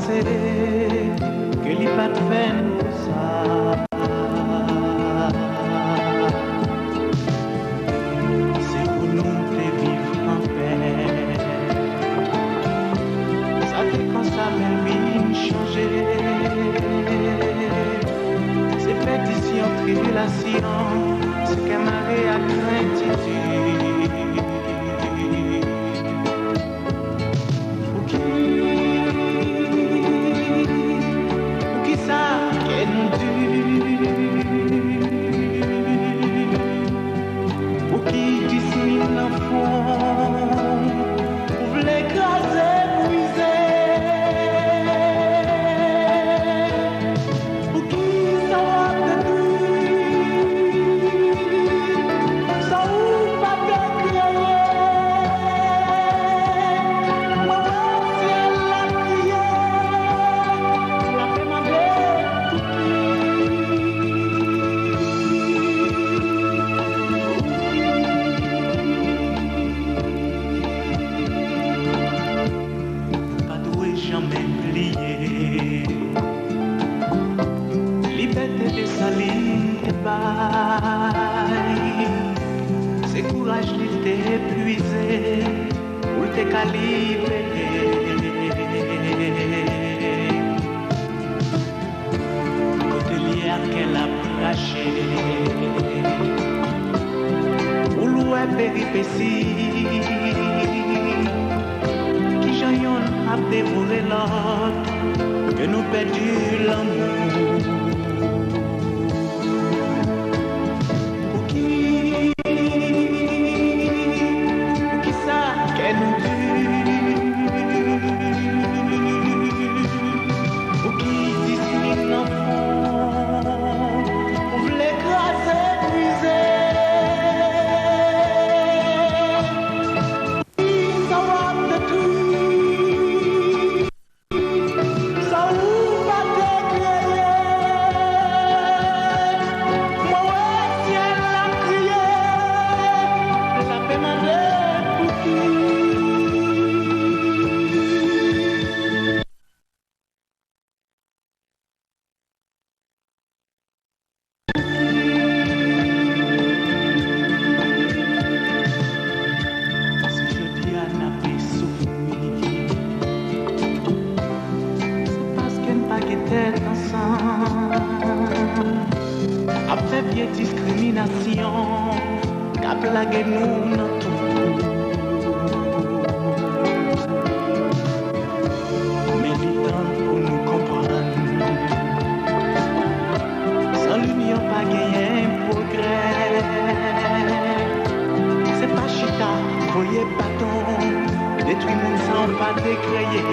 penser que li pas de peine pour ça. C'est pour nous de vivre en paix. Ça fait quand ça même vie changer. C'est pétition, tribulation, ce qu'elle m'avait à craindre. C'est courage qui t'est épuisé pour te calibrer. Côtelière qu'elle a craché pour louer péripéties qui j'aillons à dévorer l'autre que nous perdu l'amour. Après vieille discrimination, qu'a plagué nous dans tout. Mais du temps pour nous comprendre, sans l'union pas gagner un progrès. C'est pas chita, voyez bâton, détruit monde sans pas décréer.